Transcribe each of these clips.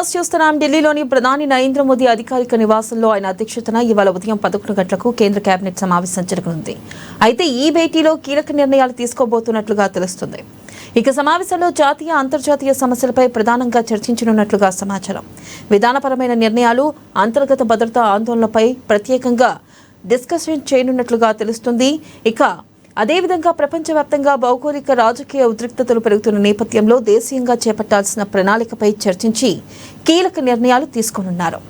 News చూస్తున్నాం. ఢిల్లీలోని ప్రధాని నరేంద్ర మోదీ అధికారిక నివాసంలో ఆయన అధ్యక్షతన ఇవాళ ఉదయం 11 గంటలకు కేంద్ర కేబినెట్ సమావేశం జరగనుంది. అయితే ఈ భేటీలో కీలక నిర్ణయాలు తీసుకోబోతున్నట్లుగా తెలుస్తుంది. ఇక సమావేశంలో జాతీయ అంతర్జాతీయ సమస్యలపై ప్రధానంగా చర్చించనున్నట్లుగా సమాచారం. విధానపరమైన నిర్ణయాలు, అంతర్గత భద్రతా ఆందోళనలపై ప్రత్యేకంగా డిస్కషన్ చేయనున్నట్లుగా తెలుస్తుంది. ఇక అదేవిధంగా ప్రపంచవ్యాప్తంగా భౌగోళిక రాజకీయ ఉద్రిక్తతలు పెరుగుతున్న నేపథ్యంలో దేశీయంగా చేపట్టాల్సిన ప్రణాళికపై చర్చించి కీలక నిర్ణయాలు తీసుకోనున్నారు.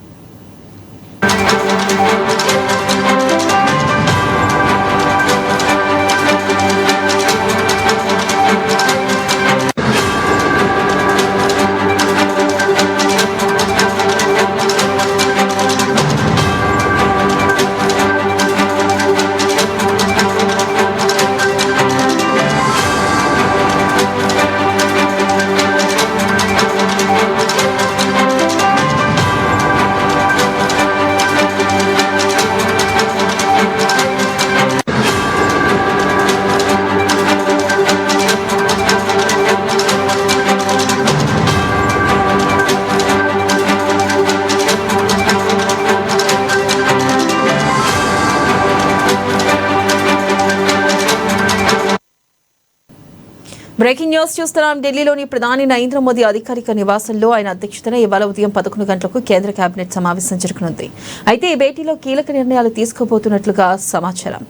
బ్రేకింగ్ న్యూస్ చూస్తున్నాం. ఢిల్లీలోని ప్రధాని నరేంద్ర మోదీ అధికారిక నివాసంలో ఆయన అధ్యక్షతన ఇవాళ ఉదయం 11 గంటలకు కేంద్ర కేబినెట్ సమావేశం జరగనుంది. అయితే ఈ భేటీలో కీలక నిర్ణయాలు తీసుకోబోతున్నట్లుగా సమాచారం.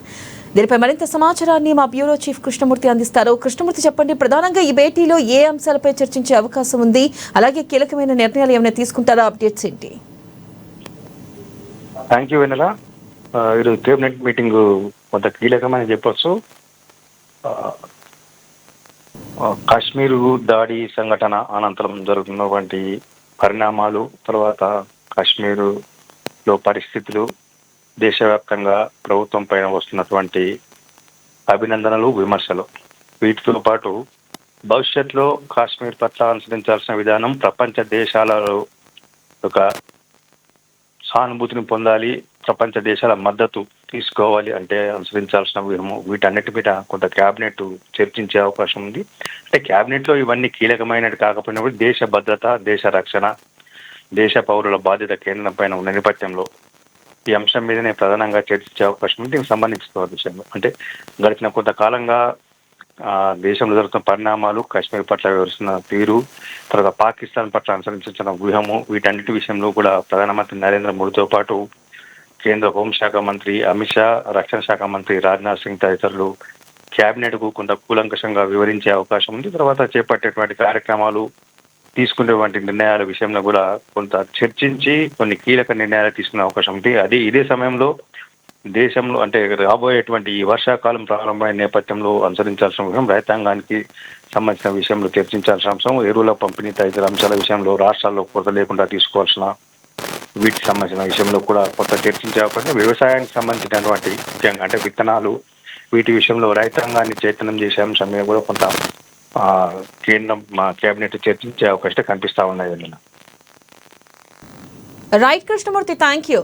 దీనిపై మరింత సమాచారాన్ని మా బ్యూరో చీఫ్ కృష్ణమూర్తి అందిస్తారు. కృష్ణమూర్తి, చెప్పండి, ప్రధానంగా ఈ భేటీలో ఏ అంశాలపై చర్చించే అవకాశం ఉంది? అలాగే కీలకమైన నిర్ణయాలు ఏమైనా తీసుకుంటారా? అప్డేట్స్ ఏంటి? థ్యాంక్ యూ వెన్నెల. ఈరోజు కేబినెట్ మీటింగ్ కొంత కీలకమని చెప్పొచ్చు. కాశ్మీర్ దాడి సంఘటన అనంతరం జరుగుతున్నటువంటి పరిణామాలు, తర్వాత కాశ్మీరులో పరిస్థితులు, దేశవ్యాప్తంగా ప్రభుత్వం పైన వస్తున్నటువంటి అభినందనలు, విమర్శలు, వీటితో పాటు భవిష్యత్తులో కాశ్మీర్ పట్ల అనుసరించాల్సిన విధానం, ప్రపంచ దేశాలలో ఒక సానుభూతిని పొందాలి, ప్రపంచ దేశాల మద్దతు తీసుకోవాలి అంటే అనుసరించాల్సిన వ్యూహము, వీటన్నిటి మీద కొంత క్యాబినెట్ చర్చించే అవకాశం ఉంది. అంటే క్యాబినెట్లో ఇవన్నీ కీలకమైనది కాకపోయినప్పుడు దేశ భద్రత, దేశ రక్షణ, దేశ పౌరుల బాధ్యత కేంద్రం పైన ఉన్న నేపథ్యంలో ఈ అంశం మీదనే ప్రధానంగా చర్చించే అవకాశం ఉంది. దీనికి సంబంధించిన విషయంలో అంటే గడిచిన కొంతకాలంగా దేశంలో జరుగుతున్న పరిణామాలు, కాశ్మీర్ పట్ల వివరిస్తున్న తీరు, తర్వాత పాకిస్తాన్ పట్ల అనుసరించిన వ్యూహము, వీటన్నిటి విషయంలో కూడా ప్రధానమంత్రి నరేంద్ర మోడీతో పాటు కేంద్ర హోంశాఖ మంత్రి అమిత్ షా, రక్షణ శాఖ మంత్రి రాజ్నాథ్ సింగ్ తదితరులు క్యాబినెట్కు కొంత కూలంకషంగా వివరించే అవకాశం ఉంది. తర్వాత చేపట్టేటువంటి కార్యక్రమాలు, తీసుకునేటువంటి నిర్ణయాల విషయంలో కూడా కొంత చర్చించి కొన్ని కీలక నిర్ణయాలు తీసుకునే అవకాశం ఉంది. ఇదే సమయంలో దేశంలో అంటే రాబోయేటువంటి ఈ వర్షాకాలం ప్రారంభమైన నేపథ్యంలో అనుసరించాల్సిన విషయం, రైతాంగానికి సంబంధించిన విషయంలో చర్చించాల్సిన అంశం, ఎరువుల పంపిణీ తదితర అంశాల విషయంలో రాష్ట్రాల్లో కొరత లేకుండా తీసుకోవాల్సిన వీటికి సంబంధించిన విషయంలో కూడా కొంత చర్చించే అవకాశం, వ్యవసాయానికి సంబంధించినటువంటి ముఖ్యంగా అంటే విత్తనాలు, వీటి విషయంలో రైతాంగాన్ని చైతన్యం చేసే అంశం మీద కూడా కొంత కేంద్రం మా కేబినెట్ చర్చించే అవకాశం కనిపిస్తా ఉన్నాయి. Right Krishnamurthy, thank you.